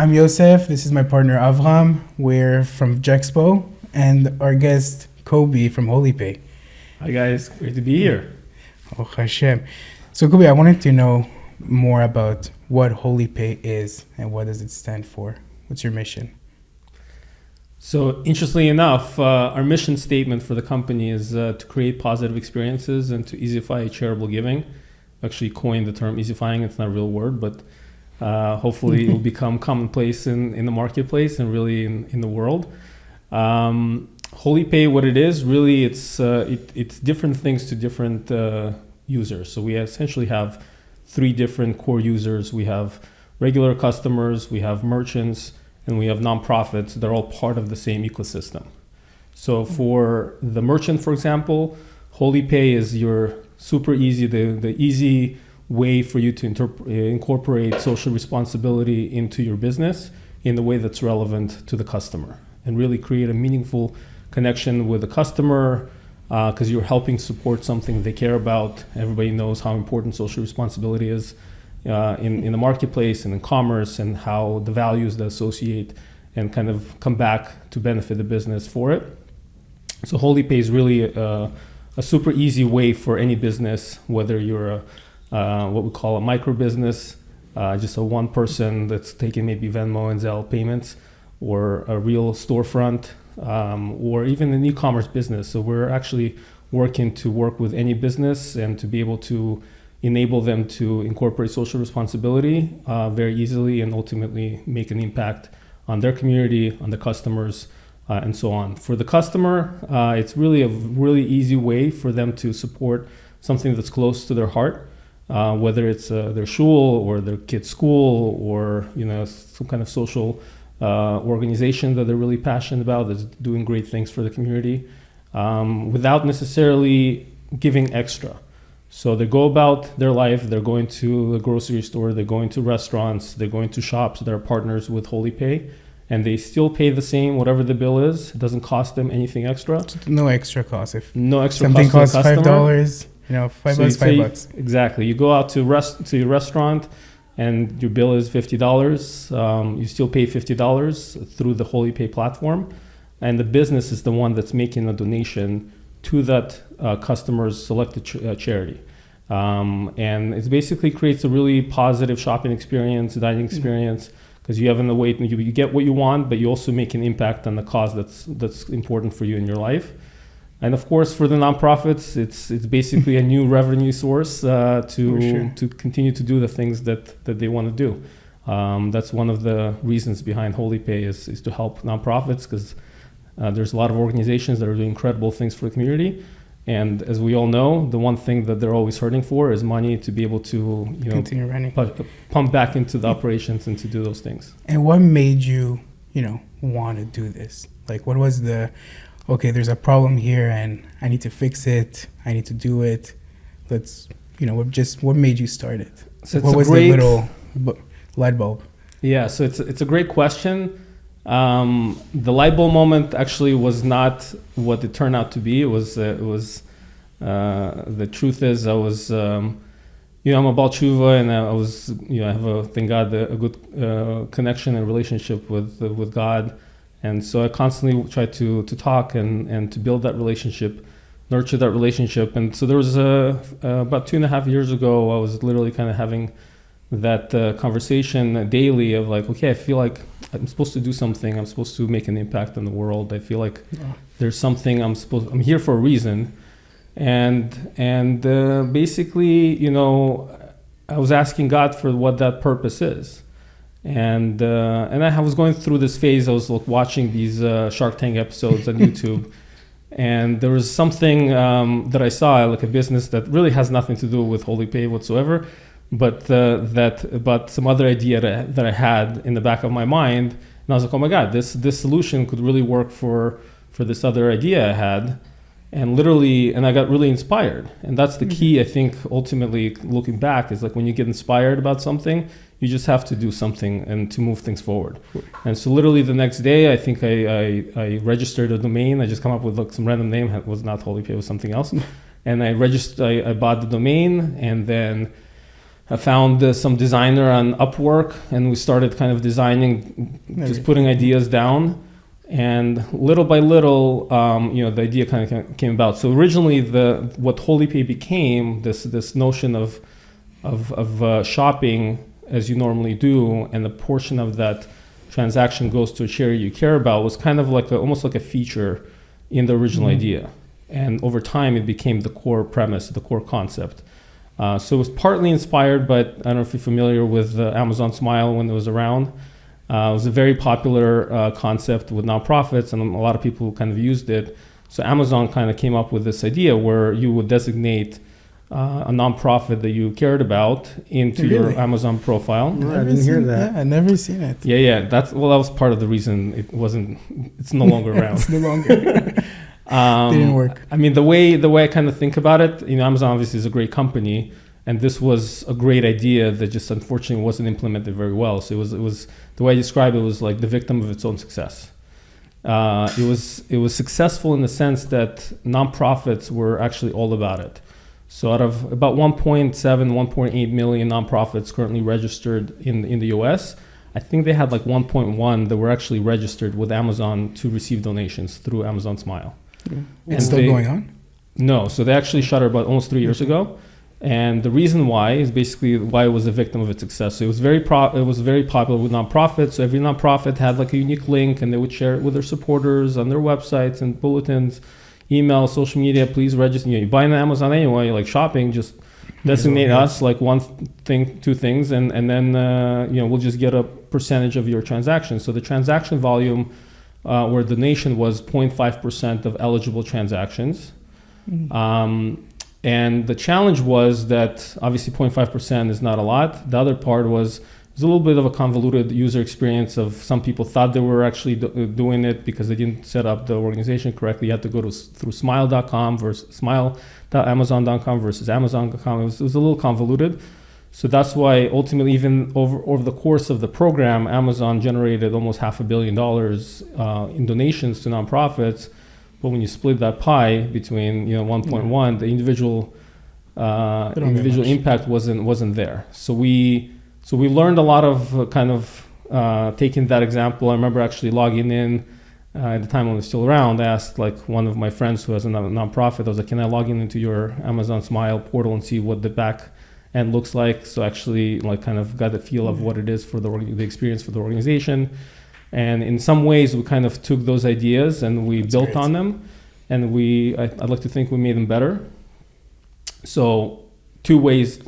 I'm Yosef. This is my partner Avram. We're from Jexpo, and our guest Koby from HolyPay. Hi guys, great to be here. Oh Hashem. So Koby, I wanted to know more about what HolyPay is and what does it stand for. What's your mission? So interestingly enough, our mission statement for the company is to create positive experiences and to easyfy charitable giving. Actually coined the term easyfying. It's not a real word, but hopefully it will become commonplace in the marketplace and really in the world. HolyPay, what it is, really it's different things to different users. So we essentially have three different core users. We have regular customers, we have merchants, and we have nonprofits. They're all part of the same ecosystem. So for the merchant, for example, HolyPay is your super easy, the easy way for you to incorporate social responsibility into your business in the way that's relevant to the customer and really create a meaningful connection with the customer because you're helping support something they care about. Everybody knows how important social responsibility is in the marketplace and in commerce, and how the values that associate and kind of come back to benefit the business for it. So HolyPay is really a super easy way for any business, whether you're what we call a micro business, just a one person that's taking maybe Venmo and Zelle payments, or a real storefront, or even an e-commerce business. So we're actually working to work with any business and to be able to enable them to incorporate social responsibility very easily and ultimately make an impact on their community, on the customers, and so on. For the customer, it's really a really easy way for them to support something that's close to their heart. Whether it's their shul or their kid's school, or some kind of social organization that they're really passionate about, that's doing great things for the community, without necessarily giving extra. So they go about their life, they're going to the grocery store, they're going to restaurants, they're going to shops that are partners with HolyPay, and they still pay the same, whatever the bill is. It doesn't cost them anything extra. No extra cost. If no extra something cost costs $5, $5. Exactly. You go out to your restaurant and your bill is $50. You still pay $50 through the HolyPay platform, and the business is the one that's making a donation to that customer's selected charity. And it basically creates a really positive shopping experience, dining experience, because you have in the way you get what you want, but you also make an impact on the cause that's important for you in your life. And of course, for the nonprofits, it's basically a new revenue source to continue to do the things that they want to do. That's one of the reasons behind HolyPay is to help nonprofits, because there's a lot of organizations that are doing incredible things for the community. And as we all know, the one thing that they're always hurting for is money to be able to continue running, pump back into the operations and to do those things. And what made you, want to do this? Like, what was okay, there's a problem here and I need to fix it, I need to do it. What made you start it? So what was the little light bulb? Yeah, so it's a great question. The light bulb moment actually was not what it turned out to be. It was the truth is I was, I'm a Baal Tshuva, and I was, I have thank God, a good connection and relationship with God. And so I constantly try to talk and to build that relationship, nurture that relationship. And so there was about 2.5 years ago, I was literally kind of having that conversation daily of like, okay, I feel like I'm supposed to do something. I'm supposed to make an impact in the world. I feel like there's something I'm here for a reason. And basically, I was asking God for what that purpose is. And I was going through this phase. I was watching these Shark Tank episodes on YouTube, and there was something that I saw, like a business that really has nothing to do with HolyPay whatsoever, but some other idea that I had in the back of my mind, and I was like, oh my God, this solution could really work for this other idea I had. And I got really inspired. And that's the key, I think, ultimately, looking back, is like when you get inspired about something, you just have to do something and to move things forward. And so literally the next day, I think I registered a domain. I just come up with some random name. It was not HolyPay, it was something else. And I bought the domain, and then I found some designer on Upwork, and we started kind of designing, just putting ideas down. And little by little, the idea kind of came about. So originally, what HolyPay became, this notion of shopping as you normally do, and a portion of that transaction goes to a charity you care about, was kind of like almost like a feature in the original idea. And over time, it became the core premise, the core concept. So it was partly inspired, but I don't know if you're familiar with Amazon Smile when it was around. It was a very popular concept with nonprofits, and a lot of people kind of used it. So Amazon kind of came up with this idea where you would designate a nonprofit that you cared about into your Amazon profile. No, I didn't hear that. Yeah, I've never seen it. Yeah. That was part of the reason it's no longer around. It's no longer. Didn't work. I mean, the way I kind of think about it, Amazon obviously is a great company, and this was a great idea that just unfortunately wasn't implemented very well. So it was the way I describe it was like the victim of its own success. It was successful in the sense that nonprofits were actually all about it. So out of about 1.7, 1.8 million nonprofits currently registered in the US, I think they had like 1.1 that were actually registered with Amazon to receive donations through Amazon Smile. It's still going on? No, so they actually shut it about almost 3 years ago. And the reason why is basically why it was a victim of its success. So it was very popular with nonprofits. So every nonprofit had like a unique link, and they would share it with their supporters on their websites and bulletins, email, social media. Please register. You buy on Amazon anyway, like shopping, just designate us like one thing, two things, and then we'll just get a percentage of your transaction. So the transaction volume, where donation was 0.5% of eligible transactions. And the challenge was that obviously 0.5% is not a lot. The other part was a little bit of a convoluted user experience of some people thought they were actually doing it because they didn't set up the organization correctly. You had to go through smile.com versus smile.amazon.com versus amazon.com. It was a little convoluted. So that's why ultimately, even over the course of the program, Amazon generated almost $500 million in donations to nonprofits. But when you split that pie between 1.1, the individual impact wasn't there. So we learned a lot of taking that example. I remember actually logging in at the time when it was still around. I asked like one of my friends who has a nonprofit. I was like, "Can I log in into your Amazon Smile portal and see what the back end looks like?" So actually like kind of got the feel of what it is for the experience for the organization. And in some ways, we kind of took those ideas and we built on them, and I'd like to think we made them better. So, two ways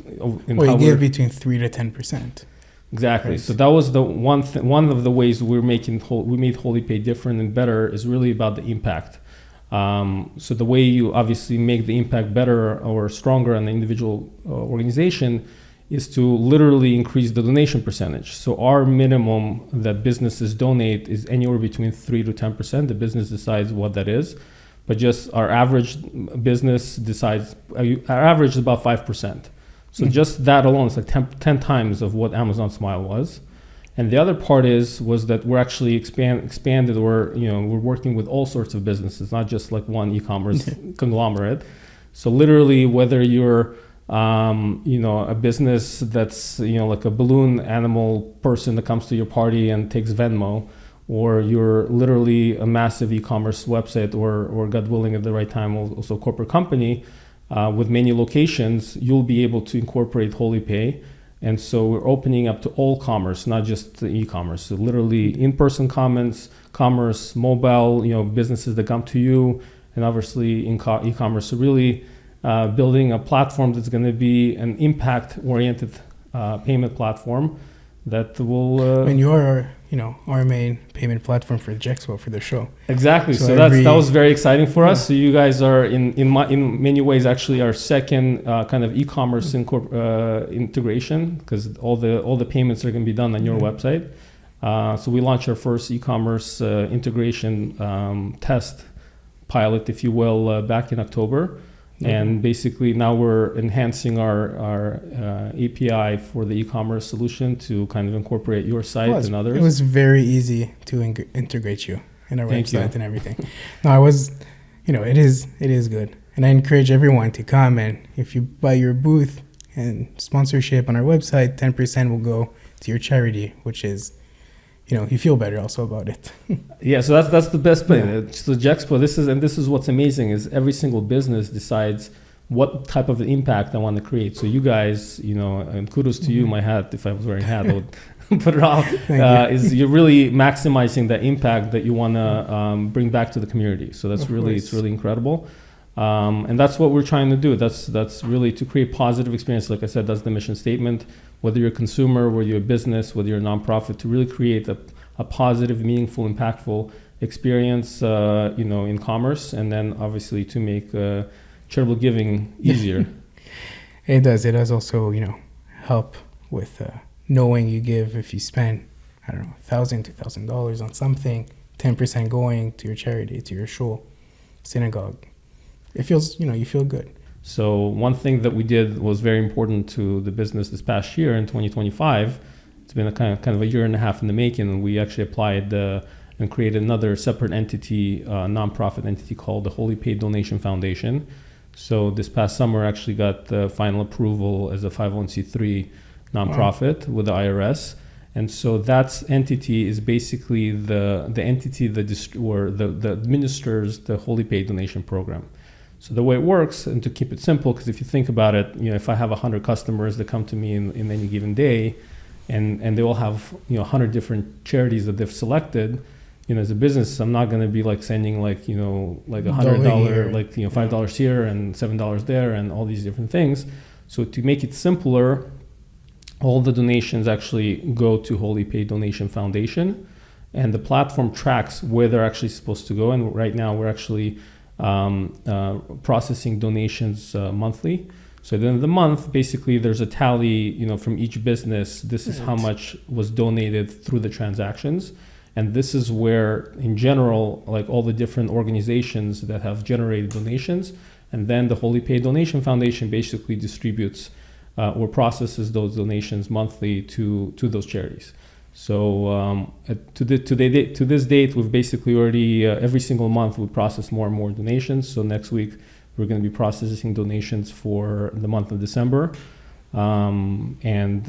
in how you gave between 3 to 10%. Exactly. Right. So that was the one of the ways we made HolyPay different and better is really about the impact. So the way you obviously make the impact better or stronger on the individual organization is to literally increase the donation percentage. So our minimum that businesses donate is anywhere between 3 to 10%. The business decides what that is, but just our average business decides, our average is about 5%. So just that alone is like 10 times of what Amazon Smile was. And the other part was that we're actually expanded, or we're working with all sorts of businesses, not just like one e-commerce conglomerate. So literally, whether you're a business that's like a balloon animal person that comes to your party and takes Venmo, or you're literally a massive e-commerce website, or God willing at the right time also a corporate company with many locations, you'll be able to incorporate HolyPay. And so we're opening up to all commerce, not just the e-commerce. So literally in-person commerce, mobile, businesses that come to you, and obviously in e-commerce. So really building a platform that's going to be an impact-oriented payment platform that will. And you're our main payment platform for Jexpo for the show. Exactly. So that was very exciting for us. So you guys are in many ways actually our second kind of e-commerce integration, because all the payments are going to be done on your website. So we launched our first e-commerce integration test pilot, if you will, back in October. And basically now we're enhancing our API for the e-commerce solution to kind of incorporate your site and others. It was very easy to integrate you in our website and everything. No, it is good. And I encourage everyone to come, and if you buy your booth, and sponsorship on our website, 10% will go to your charity, which is, you feel better also about it. Yeah, so that's the best thing. Yeah. So Jexpo, this is what's amazing is every single business decides what type of impact I want to create. So you guys, and kudos to you, my hat, if I was wearing a hat, I would put it off, is you're really maximizing the impact that you want to bring back to the community. So that's it's really incredible. And that's what we're trying to do. That's really to create positive experience. Like I said, that's the mission statement. Whether you're a consumer, whether you're a business, whether you're a nonprofit, to really create a positive, meaningful, impactful experience, in commerce, and then obviously to make charitable giving easier. It does. It does also, help with knowing you give. If you spend, I don't know, $1,000, $2,000 on something, 10% going to your charity, to your shul, synagogue. It feels, you feel good. So one thing that we did was very important to the business this past year in 2025. It's been a kind of a year and a half in the making, and we actually applied and created another separate entity, nonprofit entity called the HolyPay Donation Foundation. So this past summer actually got the final approval as a 501c3 nonprofit with the IRS. And so that entity is basically the entity that administers the HolyPay donation program. So the way it works, and to keep it simple, because if you think about it, if I have 100 customers that come to me in any given day, and they all have 100 different charities that they've selected, as a business, I'm not going to be like sending like $100, like $5 here and $7 there and all these different things. So to make it simpler, all the donations actually go to HolyPay Donation Foundation, and the platform tracks where they're actually supposed to go. And right now we're actually processing donations monthly. So at the end of the month, basically there's a tally, from each business. This is how much was donated through the transactions. And this is where, in general, like all the different organizations that have generated donations, and then the HolyPay Donation Foundation basically distributes or processes those donations monthly to those charities. So to this date, we've basically already, every single month, we process more and more donations. So next week, we're going to be processing donations for the month of December. And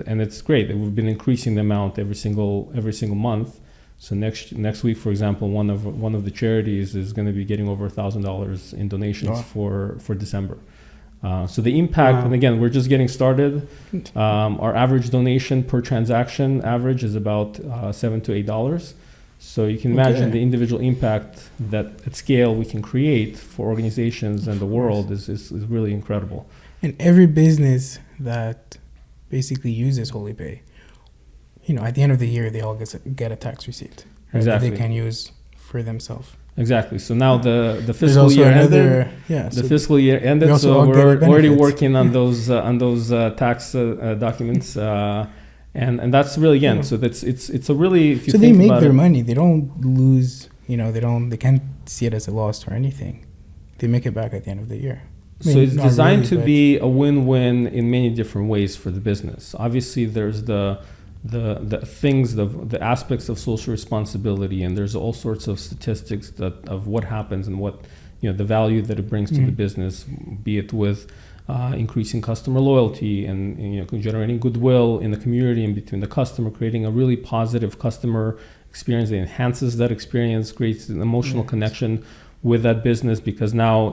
it's great. We've been increasing the amount every single month. So next week, for example, one of the charities is going to be getting over $1,000 in donations for December. So the impact, and again, we're just getting started. Our average donation per transaction average is about $7 to $8. So you can imagine the individual impact that at scale we can create for organizations and the world is really incredible. And every business that basically uses HolyPay, at the end of the year, they all get a tax receipt that they can use for themselves. Exactly. So now the fiscal year ended. The fiscal year ended, so we're already working on those tax documents, and that's really so it's a really, if you so think they make about their money. They don't lose. They can't see it as a loss or anything. They make it back at the end of the year. So it's designed to be a win-win in many different ways for the business. Obviously, there's the things, the aspects of social responsibility, and there's all sorts of statistics of what happens and what the value that it brings to the business, be it with increasing customer loyalty and generating goodwill in the community and between the customer, creating a really positive customer experience that enhances that experience, creates an emotional connection with that business, because now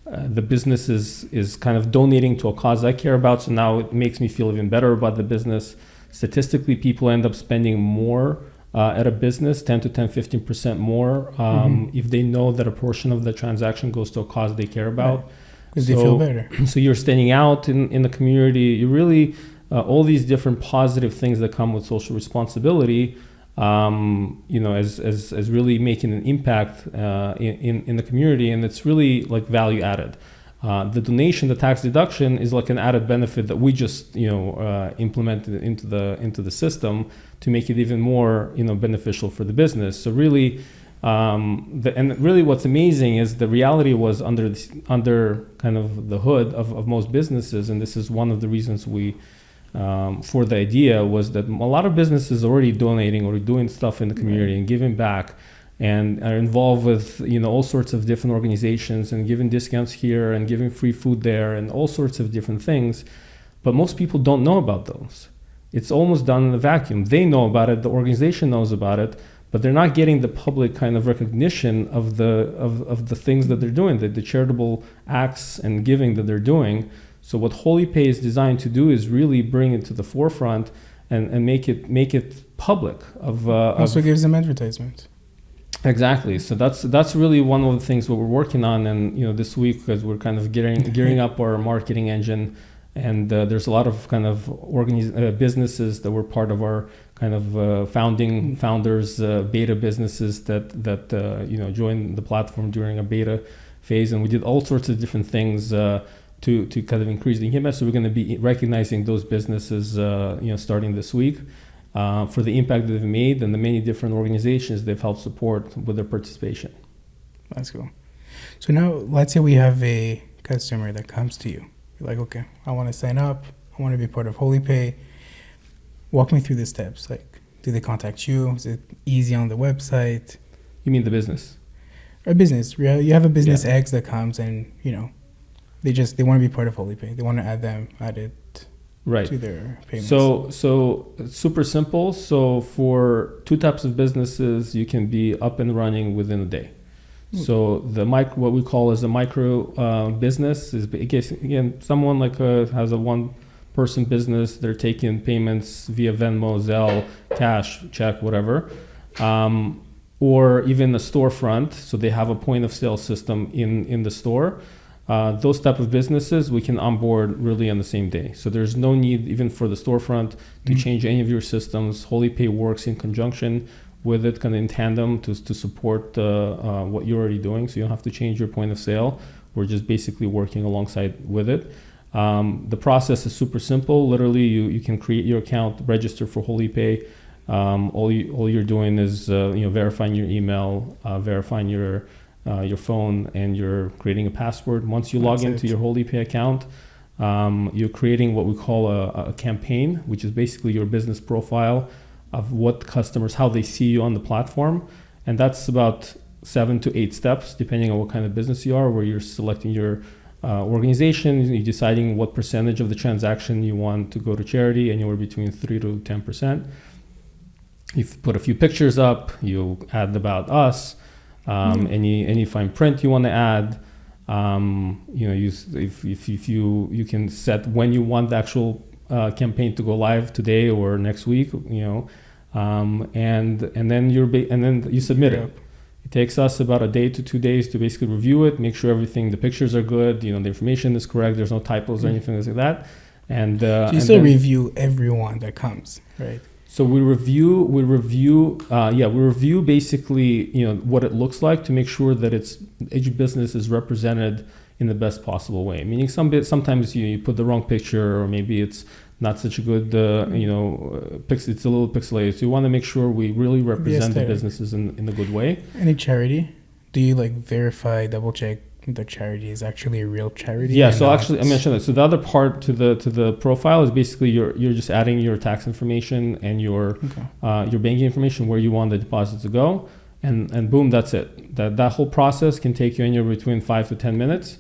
the business is kind of donating to a cause I care about, so now it makes me feel even better about the business. Statistically, people end up spending more at a business, 10 to 15% more, if they know that a portion of the transaction goes to a cause they care about. Because they feel better. So you're standing out in the community. You really, all these different positive things that come with social responsibility, as really making an impact in the community, and it's really like value added. The donation, the tax deduction, is like an added benefit that we just implemented into the system to make it even more beneficial for the business. So really, and really what's amazing is the reality was under kind of the hood of most businesses, and this is one of the reasons we for the idea was that a lot of businesses already donating or doing stuff in the community and giving back. and are involved with all sorts of different organizations and giving discounts here and giving free food there and all sorts of different things. But most people don't know about those. It's almost done in a vacuum. They know about it, the organization knows about it, but they're not getting the public kind of recognition of the things that they're doing, the charitable acts and giving that they're doing. So what HolyPay is designed to do is really bring it to the forefront and make it public. Also gives them advertisement. Exactly. So that's really one of the things what we're working on, and this week, because we're kind of gearing up our marketing engine. And there's a lot of kind of businesses that were part of our kind of founders beta businesses that joined the platform during a beta phase, and we did all sorts of different things to kind of increase the engagement. So we're going to be recognizing those businesses starting this week for the impact that they've made and the many different organizations they've helped support with their participation. That's cool. So now let's say we have a customer that comes to you. Like, okay, I want to sign up. I want to be part of HolyPay. Walk me through the steps. Like, do they contact you? Is it easy on the website? You mean the business? A business. You have a business X that comes and, they want to be part of HolyPay. They want to add it to their payments. So it's super simple. So for two types of businesses, you can be up and running within a day. So what we call as a micro business is, again, someone like has a one-person business. They're taking payments via Venmo, Zelle, cash, check, whatever, or even a storefront. So they have a point-of-sale system in the store. Those type of businesses we can onboard really on the same day. So there's no need even for the storefront to change any of your systems. HolyPay works in conjunction with it, kind of in tandem to support what you're already doing. So you don't have to change your point of sale. We're just basically working alongside with it. The process is super simple. Literally, you can create your account, register for HolyPay. All you're doing is verifying your email, verifying your phone, and you're creating a password. Once you log into your HolyPay account, you're creating what we call a campaign, which is basically your business profile of what customers, how they see you on the platform. And that's about 7 to 8 steps, depending on what kind of business you are, where you're selecting your organization, you're deciding what percentage of the transaction you want to go to charity, anywhere between 3 to 10%. You put a few pictures up, you add about us, any fine print you want to add. If you can set when you want the actual campaign to go live, today or next week, and then you submit it. It takes us about a day to 2 days to basically review it, make sure everything, the pictures are good, the information is correct, there's no typos or anything like that. And so you still review everyone that comes, right? So we review basically what it looks like to make sure that each business is represented in the best possible way. Meaning sometimes you put the wrong picture, or maybe it's not such a good it's a little pixelated. So you want to make sure we really represent the businesses in a good way. Any charity? Do you verify, double check the charity is actually a real charity? Yeah. So actually, I mentioned that. So the other part to the profile is basically you're just adding your tax information and your banking information, where you want the deposit to go, and boom, that's it. That whole process can take you anywhere between 5 to 10 minutes.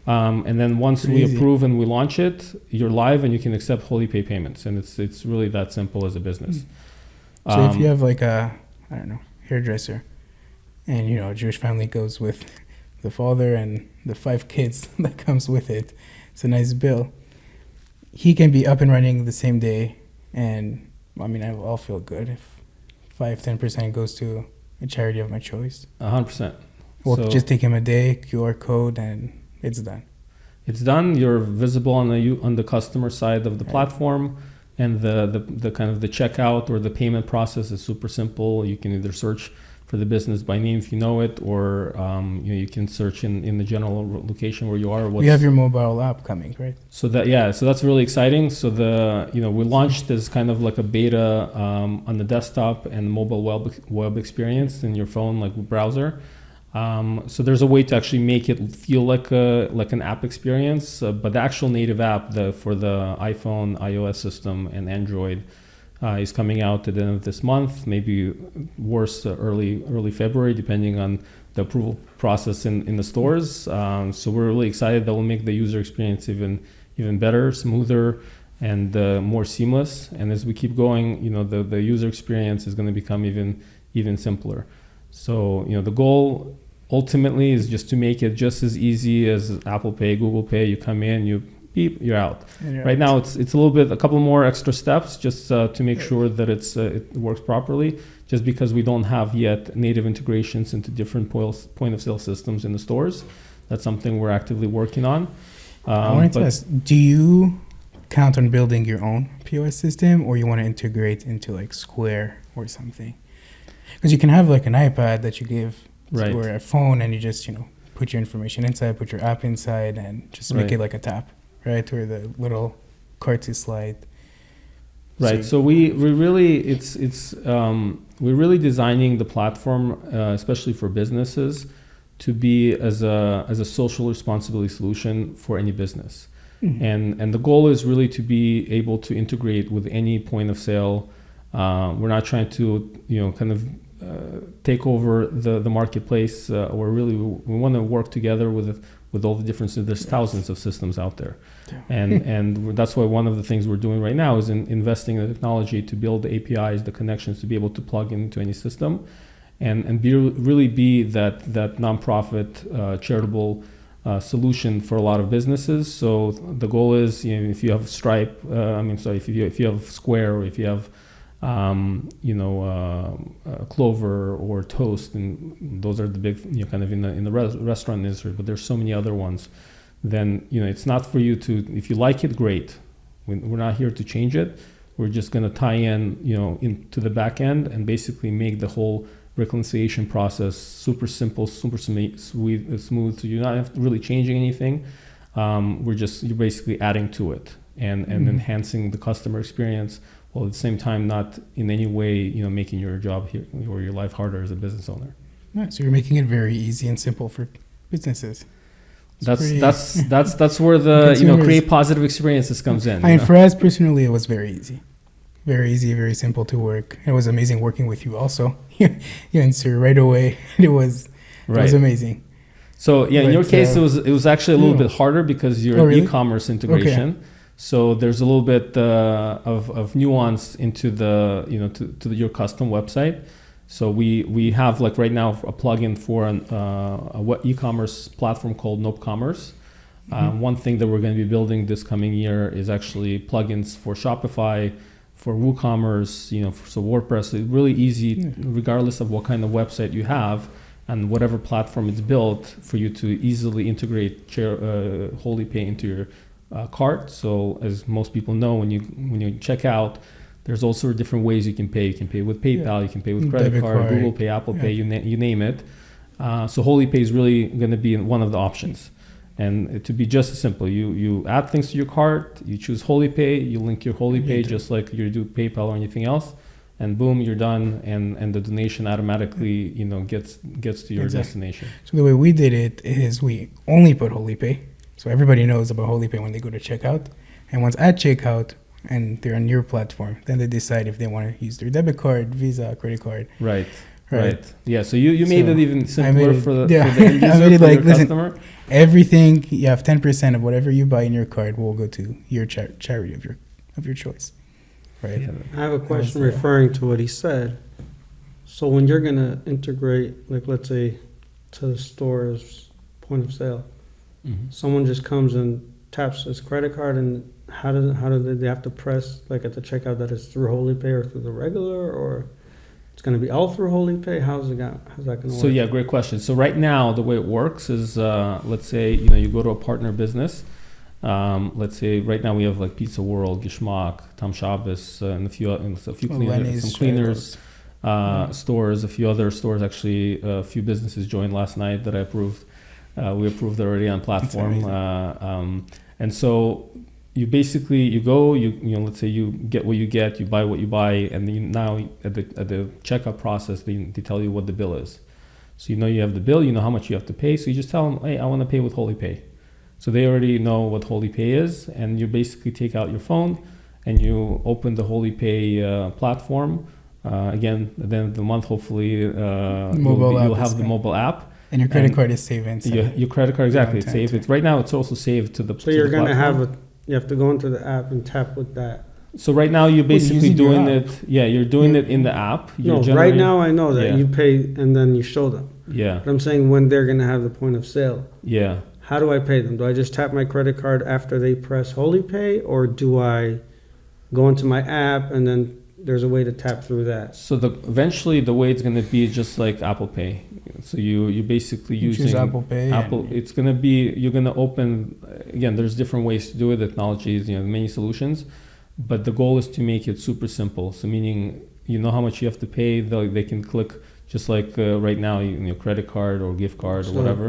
And then once we approve and we launch it, you're live and you can accept HolyPay payments, and it's really that simple as a business. So if you have a hairdresser, and a Jewish family goes with the father and the 5 kids that comes with it, it's a nice bill. He can be up and running the same day, and I'll feel good if 5-10% goes to a charity of my choice. 100%. We'll just take him a day, QR code, and it's done. It's done. You're visible on the customer side of the platform, and the kind of the checkout or the payment process is super simple. You can either search for the business by name if you know it, or you can search in the general location where you are. We have your mobile app coming, right? So that's really exciting. So we launched as kind of like a beta on the desktop and mobile web experience in your phone, like browser. So there's a way to actually make it feel like an app experience, but the actual native app for the iPhone, iOS system, and Android, is coming out at the end of this month, maybe worse early February, depending on the approval process in the stores. So we're really excited that will make the user experience even better, smoother, and more seamless. And as we keep going, the user experience is going to become even simpler. So the goal ultimately is just to make it just as easy as Apple Pay, Google Pay. You come in, you beep, you're out. Right now, it's a couple more extra steps just to make sure that it works properly. Just because we don't have yet native integrations into different point of sale systems in the stores, that's something we're actively working on. I wanted to ask, do you count on building your own POS system, or you want to integrate into like Square or something? Because you can have like an iPad that you give or a phone, and you just put your information inside, put your app inside, and just make it like a tap, right? Or the little cart to slide. Right. So we're really designing the platform, especially for businesses, to be as a social responsibility solution for any business. Mm-hmm. And the goal is really to be able to integrate with any point of sale. We're not trying to kind of take over the marketplace. Or really we want to work together with all the differences. There's thousands of systems out there. And that's why one of the things we're doing right now is investing in the technology to build the APIs, the connections to be able to plug into any system and really be that nonprofit charitable solution for a lot of businesses. So the goal is, if you have Stripe, if you have Square, or if you have Clover or Toast, and those are the big, kind of in the restaurant industry, but there's so many other ones. Then it's not for you to, if you like it, great. We're not here to change it. We're just going to tie in into the back end and basically make the whole reconciliation process super simple, super smooth. So you're not really changing anything. You're basically adding to it and enhancing the customer experience, while at the same time not in any way making your job here or your life harder as a business owner. Right, so you're making it very easy and simple for businesses. That's where the create positive experiences comes in. I mean, for us personally, it was very easy, very simple to work. It was amazing working with you also. You answered right away. It was amazing. So in your case, it was actually a little bit harder because you're an e-commerce integration. Okay. So there's a little bit of nuance into the to your custom website. So we have like right now a plugin for a e-commerce platform called Nope Commerce. One thing that we're going to be building this coming year is actually plugins for Shopify, for WooCommerce, so WordPress. It's really easy, regardless of what kind of website you have and whatever platform it's built, for you to easily integrate HolyPay into your cart. So as most people know, when you check out, there's also different ways you can pay. You can pay with PayPal, you can pay with credit card, Google Pay, Apple Pay, you name it. So HolyPay is really going to be one of the options. And to be just as simple, you add things to your cart, you choose HolyPay, you link your HolyPay just like you do PayPal or anything else, and boom, you're done, and the donation automatically gets to your destination. So the way we did it is we only put HolyPay. So everybody knows about HolyPay when they go to checkout. And once at checkout, and they're on your platform, then they decide if they want to use their debit card, Visa, credit card. Right. Yeah. So you made it even simpler for the end user, for your customer. Everything, you have 10% of whatever you buy in your card will go to your charity of your choice. Right. Yeah. I have a question referring to what he said. So when you're gonna integrate, like let's say, to the store's point of sale, someone just comes and taps his credit card, and how do they have to press like at the checkout that it's through HolyPay or through the regular, or it's going to be all through HolyPay? How's that going to work? So yeah, great question. So right now the way it works is let's say you go to a partner business. Let's say right now we have like Pizza World, Geschmack, Tam Shabbos, and a few cleaners, some cleaners stores, a few other stores. Actually, a few businesses joined last night that I approved. We approved already on platform, and so you basically go, let's say you get what you get, you buy what you buy, and then now at the checkout process they tell you what the bill is. So you have the bill, you know how much you have to pay. So you just tell them, hey, I want to pay with HolyPay. So they already know what HolyPay is, and you basically take out your phone and you open the HolyPay platform. Again, at the end of the month, hopefully you'll have the mobile app. And your credit card is saved inside. Your credit card, exactly. It's saved. It's right now. It's also saved to the. So you're gonna have you have to go into the app and tap with that. So right now you're basically doing it. Yeah, you're doing it in the app. Right now I know that you pay and then you show them. Yeah. But I'm saying when they're gonna have the point of sale. Yeah. How do I pay them? Do I just tap my credit card after they press HolyPay, or do I go into my app and then there's a way to tap through that? So eventually the way it's going to be is just like Apple Pay. So you basically using Apple Pay. It's going to be, you're going to open, again, there's different ways to do it. Technologies, many solutions, but the goal is to make it super simple. So meaning, how much you have to pay, they can click just like right now, your credit card or gift card or whatever.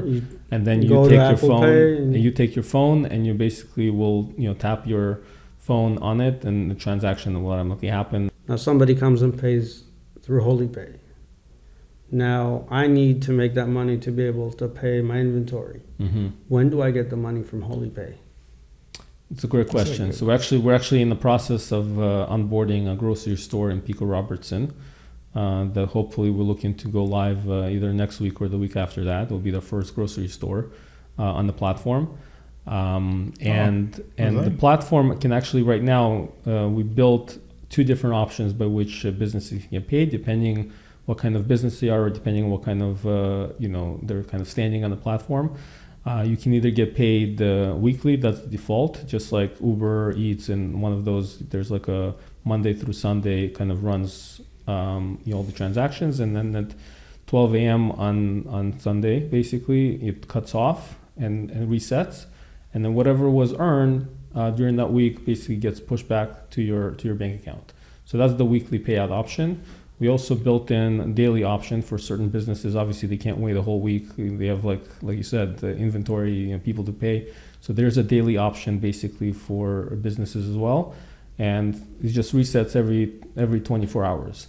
And then you take your phone and you take your phone and you basically will, tap your phone on it and the transaction will automatically happen. Now somebody comes and pays through HolyPay. Now I need to make that money to be able to pay my inventory. Mm-hmm. When do I get the money from HolyPay? It's a great question. So we're actually in the process of onboarding a grocery store in Pico Robertson that hopefully we're looking to go live either next week or the week after that. It'll be the first grocery store on the platform. And the platform can actually right now we built 2 different options by which businesses can get paid, depending what kind of business they are, or depending on what kind of they're kind of standing on the platform. You can either get paid weekly, that's the default, just like Uber Eats, and one of those there's like a Monday through Sunday kind of runs all the transactions, and then at 12 a.m. on Sunday basically it cuts off and resets, and then whatever was earned during that week basically gets pushed back to your bank account. So that's the weekly payout option. We also built in a daily option for certain businesses. Obviously, they can't wait a whole week. They have, like you said, the inventory, people to pay. So there's a daily option basically for businesses as well, and it just resets every 24 hours.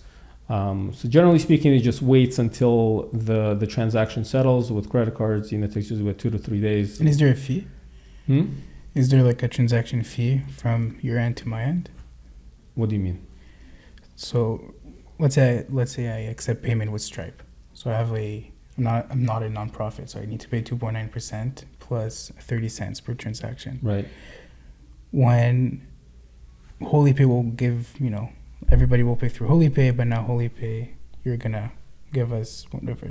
So generally speaking, it just waits until the transaction settles. With credit cards, it takes usually about 2 to 3 days. And is there a fee? Is there like a transaction fee from your end to my end? What do you mean? So let's say I accept payment with Stripe. So I'm not a nonprofit, so I need to pay 2.9% plus 30 cents per transaction. Right. When HolyPay will give, everybody will pay through HolyPay, but now HolyPay, you're gonna give us whatever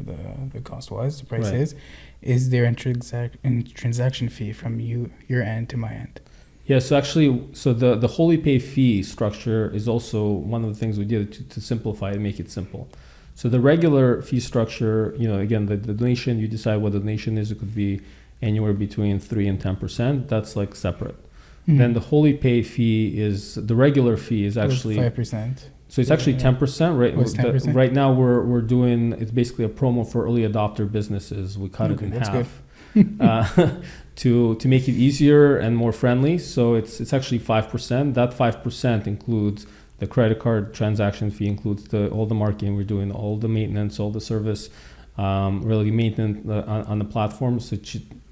the cost was, the price is. Is there a transaction fee from your end to my end? Yeah, so actually, the HolyPay fee structure is also one of the things we did to simplify and make it simple. So the regular fee structure, again, the donation, you decide what the donation is. It could be anywhere between 3 and 10%. That's like separate. Mm-hmm. Then the HolyPay fee the regular fee is actually 5%. So it's actually 10%, right? 10%? Right now we're doing, it's basically a promo for early adopter businesses. We cut it in half. To make it easier and more friendly. So it's actually 5%. That 5% includes the credit card transaction fee, includes all the marketing we're doing, all the maintenance, all the service, really maintenance on the platform. So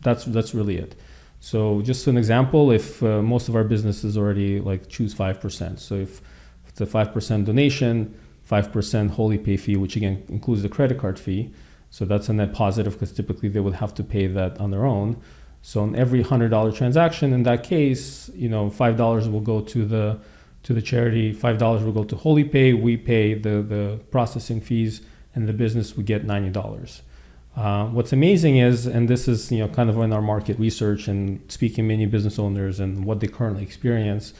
that's really it. So just an example, if most of our businesses already choose 5%. So if it's a 5% donation, 5% HolyPay fee, which again includes the credit card fee. So that's a net positive because typically they would have to pay that on their own. So on every $100 transaction, in that case, $5 will go to the charity, $5 will go to HolyPay. We pay the processing fees, and the business would get $90. What's amazing is, and this is kind of in our market research and speaking to many business owners and what they currently experience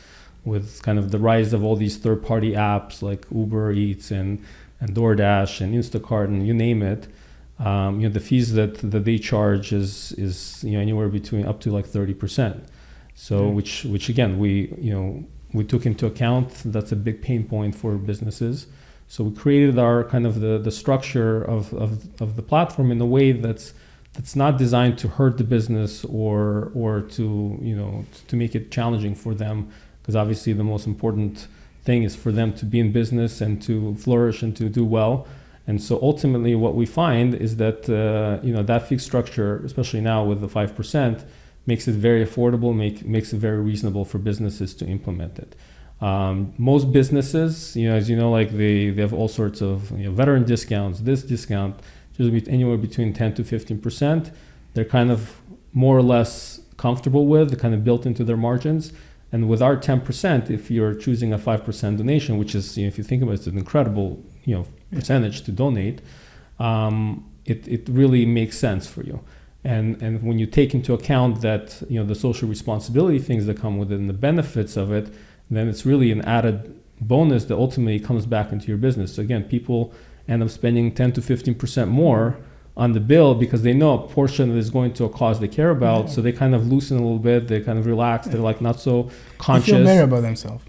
with kind of the rise of all these third-party apps like Uber Eats and DoorDash and Instacart and you name it. The fees that they charge is anywhere between up to 30%. So which again we took into account. That's a big pain point for businesses. So we created our kind of the structure of the platform in a way that's not designed to hurt the business or to make it challenging for them, because obviously the most important thing is for them to be in business and to flourish and to do well. And so ultimately what we find is that, that fee structure, especially now with the 5%, makes it very affordable, makes it very reasonable for businesses to implement it. Most businesses, as you know, like they have all sorts of veteran discounts, this discount, usually anywhere between 10 to 15%. They're kind of more or less comfortable with, they're kind of built into their margins. And with our 10%, if you're choosing a 5% donation, which is, if you think about it, it's an incredible, percentage to donate, it really makes sense for you. And when you take into account that, the social responsibility things that come with it and the benefits of it, then it's really an added bonus that ultimately comes back into your business. So again, people end up spending 10 to 15% more on the bill because they know a portion of it is going to a cause they care about. So they kind of loosen a little bit. They kind of relax. They're like not so conscious. They feel better about themselves.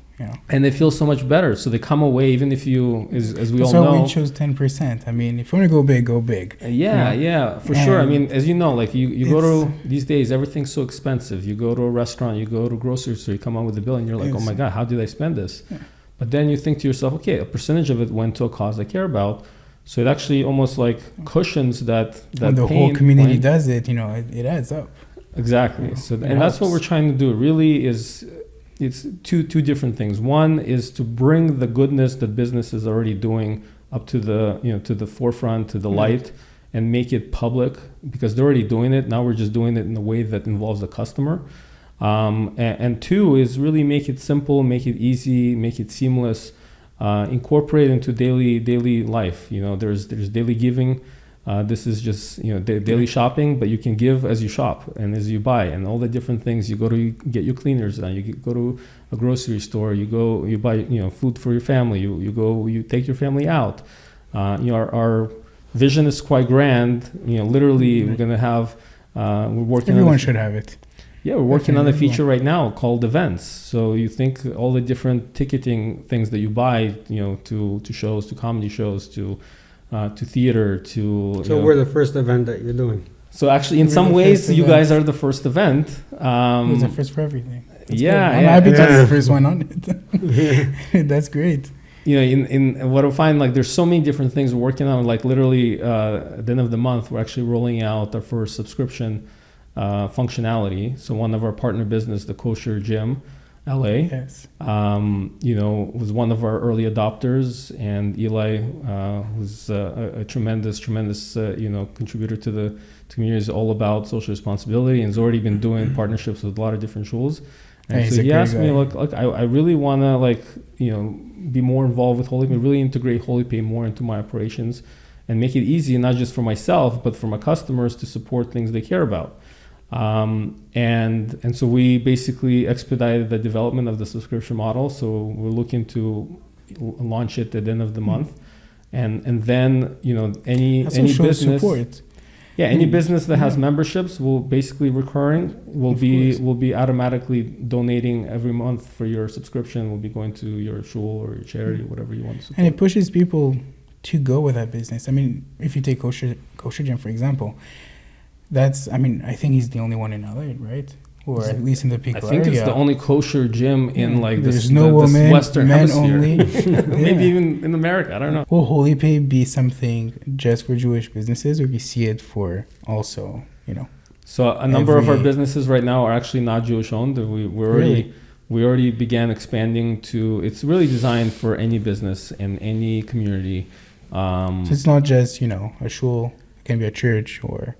And they feel so much better. So they come away, even if you, as we all know. So we chose 10%. I mean, if you want to go big, go big. Yeah, for sure. I mean, as you know, like you go to, these days, everything's so expensive. You go to a restaurant, you go to a grocery store, you come out with a bill and you're like, oh my God, how did I spend this? Yeah. But then you think to yourself, okay, a percentage of it went to a cause I care about. So it actually almost like cushions that when the pain whole community point. does it, it adds up. Exactly. So and that's what we're trying to do. Really is it's two different things. One is to bring the goodness that business is already doing up to the to the forefront, to the light, and make it public because they're already doing it. Now we're just doing it in a way that involves the customer. And two is really make it simple, make it easy, make it seamless. Incorporate into daily life. There's daily giving. This is just daily shopping, but you can give as you shop and as you buy, and all the different things. You go to get your cleaners done. You go to a grocery store. You buy food for your family. You take your family out. Our vision is quite grand. Literally, we're gonna have. We're working. Everyone should have it. Yeah, we're working on a feature right now called events. So you think all the different ticketing things that you buy, to shows, to comedy shows, to theater, to. So we're the first event that you're doing. So actually, in some ways, you guys are the first event. It was the first for everything. I'm happy to be the first one on it. That's great. In what I find, like there's so many different things we're working on. Like literally, at the end of the month, we're actually rolling out our first subscription functionality. So one of our partner business, the Kosher Gym, LA, yes. Was one of our early adopters, and Eli, who's a tremendous, contributor to the community, is all about social responsibility, and has already been doing partnerships with a lot of different schools. And so he asked me, look, I really want to be more involved with HolyPay, really integrate HolyPay more into my operations, and make it easy, not just for myself, but for my customers to support things they care about. And so we basically expedited the development of the subscription model. So we're looking to launch it at the end of the month, and then any business support. Yeah, any business that has memberships will basically will be automatically donating every month for your subscription. Will be going to your shul or your charity, whatever you want to support. And it pushes people to go with that business. I mean, if you take Kosher Gym for example. I think he's the only one in LA, right? Or at least in the Pico area. I think it's the only kosher gym in this Western men hemisphere. Only. Maybe even in America, I don't know. Will HolyPay be something just for Jewish businesses, or do you see it for also, So a number of our businesses right now are actually not Jewish owned. We already began expanding to. It's really designed for any business in any community. So it's not just a shul. It can be a church or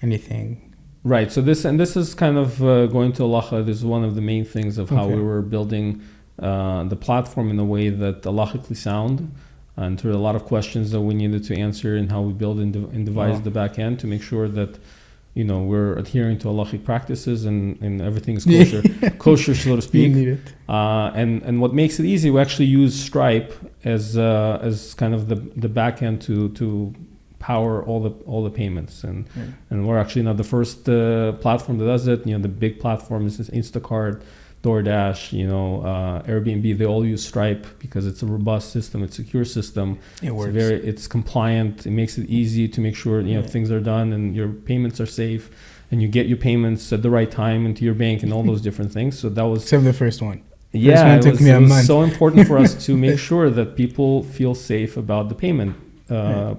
anything. Right. So this is kind of going to halacha. This is one of the main things of how we were building the platform in a way that halachically sound, and there are a lot of questions that we needed to answer in how we build and devise the back end to make sure that we're adhering to halachic practices and everything is kosher, so to speak. You need it. And what makes it easy, we actually use Stripe as kind of the back end to power all the payments, and we're actually not the first platform that does it. The big platforms is Instacart, DoorDash, Airbnb. They all use Stripe because it's a robust system, it's a secure system. It works. It's compliant. It makes it easy to make sure things are done and your payments are safe, and you get your payments at the right time into your bank and all those different things. So that was except the first one. Yeah, it was so important for us to make sure that people feel safe about the payment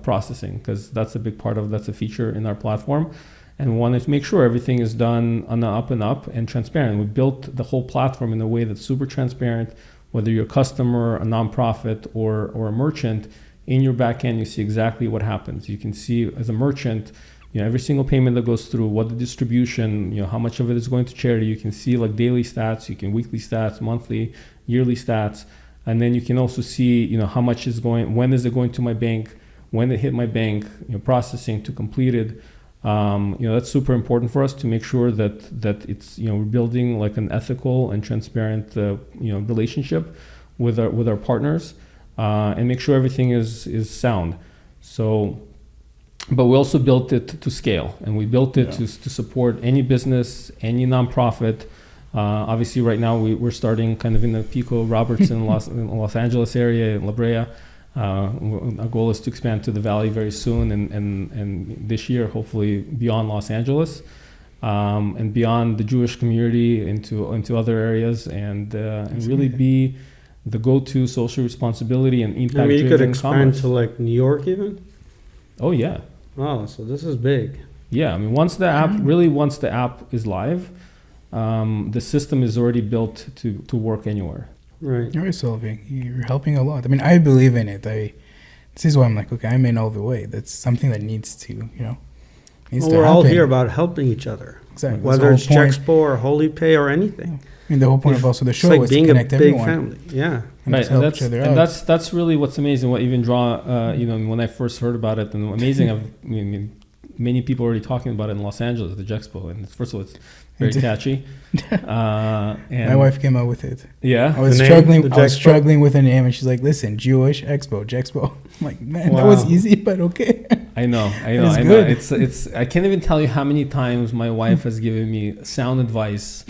processing, because that's a big part of that's a feature in our platform, and we wanted to make sure everything is done on the up and transparent. We built the whole platform in a way that's super transparent. whether you're a customer, a nonprofit, or a merchant, in your back end, you see exactly what happens. You can see as a merchant, every single payment that goes through, what the distribution, how much of it is going to charity. You can see like daily stats, you can weekly stats, monthly, yearly stats. And then you can also see, how much is going, when is it going to my bank, when it hit my bank, processing to completed. That's super important for us to make sure that it's, we're building like an ethical and transparent, relationship with our partners, and make sure everything is sound. So, but we also built it to scale, and we built it to support any business, any nonprofit. Obviously, right now we're starting kind of in the Pico, Robertson, Los Angeles area, La Brea. Our goal is to expand to the Valley very soon, and this year, hopefully, beyond Los Angeles, and beyond the Jewish community into other areas, and really be the go-to social responsibility and impact-driven I mean, you could expand commerce. to like New York even? Oh yeah. Oh, so this is big. Yeah, I mean, once the app is live, the system is already built to work anywhere. Right. You're solving. You're helping a lot. I mean, I believe in it. This is why I'm like, okay, I'm in all the way. That's something that needs to, needs to We're all happen. here about helping each other. Exactly. Whether it's That's the whole point. Jexpo or HolyPay or anything. I mean, the whole point of also the show It's like was to being a connect big everyone. family. Yeah. And Right, just help each other out. that's really what's amazing. What even when I first heard about it, and amazing. Many people already talking about it in Los Angeles, the Jexpo, and first of all, it's very catchy. And My wife came up with it. Yeah, I was The name, struggling. the I was Jexpo? struggling with a name, and she's like, "Listen, Jewish Expo, Jexpo." I'm like, man, that was Wow. easy, but okay. I know. It's good. It's. I can't even tell you how many times my wife has given me sound advice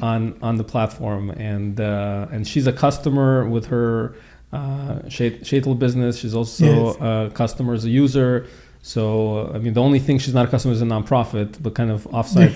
on the platform, and she's a customer with her shaitel business. She's also a customer as a user. So I mean, the only thing she's not a customer is a nonprofit, but kind of offsite,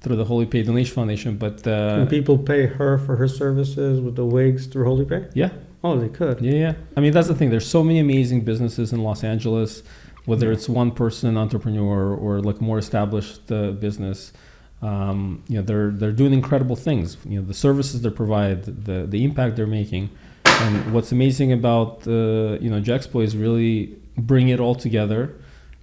through the HolyPay Donation Foundation. But Can people pay her for her services with the wigs through HolyPay? yeah. Oh, they could. Yeah. I mean, that's the thing. There's so many amazing businesses in Los Angeles, whether it's one person entrepreneur or like more established business. They're doing incredible things. The services they provide, the impact they're making, and what's amazing about Jexpo is really bring it all together.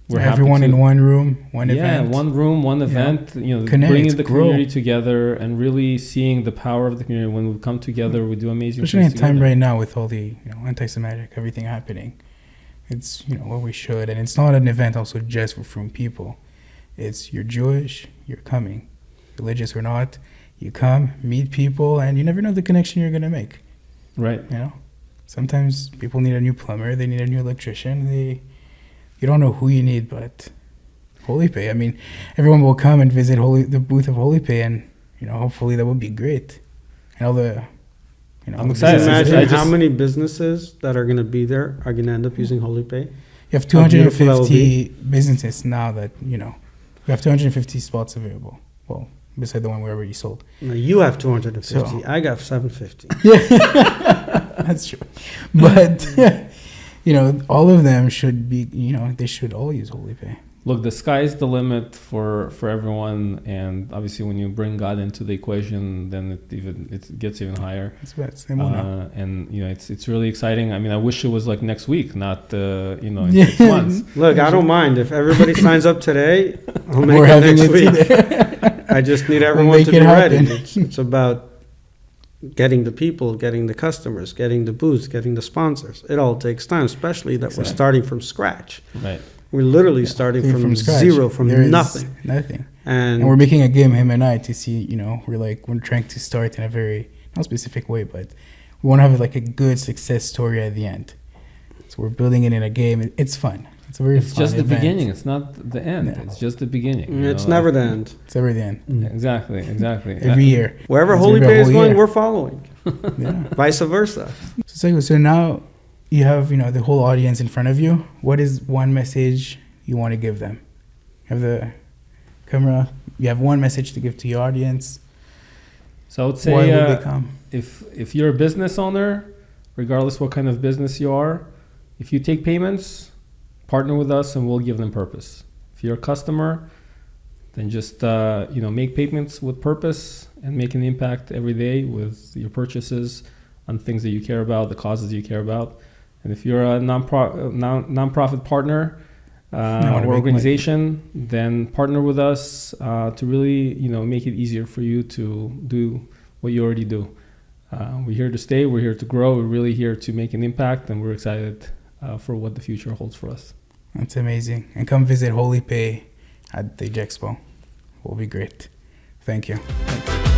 We're happy Everyone to- in one room, one event. Yeah, one room, one event. Connect, Bringing the grow. community together and really seeing the power of the community. When we come together, we do amazing Especially in things time together. right now with all the anti-Semitic everything happening. It's what we should, and it's not an event also just for frum people. It's you're Jewish, you're coming, religious or not, you come, meet people, and you never know the connection you're gonna make. Right. Sometimes people need a new plumber, they need a new electrician. You don't know who you need, but HolyPay. I mean, everyone will come and visit the booth of HolyPay, and hopefully that would be great. And all the, I'm the excited. businesses- Imagine I how just- many businesses that are going to be there are going to end up using HolyPay. You have How beautiful that would 250 businesses now that we have 250 spots available. Well, beside the one we already sold. Now you have 250. So- I got 750. That's true. But all of them should be. They should all use HolyPay. Look, the sky's the limit for everyone, and obviously, when you bring God into the equation, then it gets even higher. That's emunah. And it's really exciting. I mean, I wish it was like next week, not in Yeah. 6 months. Look, I don't mind. If everybody signs up today, I'll make We're it having next it week. today. I just need everyone make to it be ready. happen. It's about getting the people, getting the customers, getting the booths, getting the sponsors. It all takes time, especially that we're Exactly. starting from scratch. Right. We're literally starting from scratch. zero, from There is nothing. Nothing. And And we're making a game, him and I, to see, we're trying to start in a very, not specific way, but we want to have like a good success story at the end. So we're building it in a game. It's fun. It's a very It's fun just the event. beginning. It's not the end. No. It's just the beginning. it's never the end. It's ever the end. Exactly. Every year. Wherever It's HolyPay every is whole going, year. we're following. Yeah. Vice versa. So now you have, the whole audience in front of you. What is one message you want to give them? You have the camera. You have one message to give to your audience. So I would Why say would they come? if you're a business owner, regardless what kind of business you are, if you take payments, partner with us and we'll give them purpose. If you're a customer, then just make payments with purpose and make an impact every day with your purchases. on things that you care about, the causes you care about. And if you're a nonprofit partner or organization, then partner with us to really, make it easier for you to do what you already do. We're here to stay. We're here to grow. We're really here to make an impact, and we're excited for what the future holds for us. That's amazing. And come visit HolyPay at the Jexpo. Will be great. Thank you. Thanks.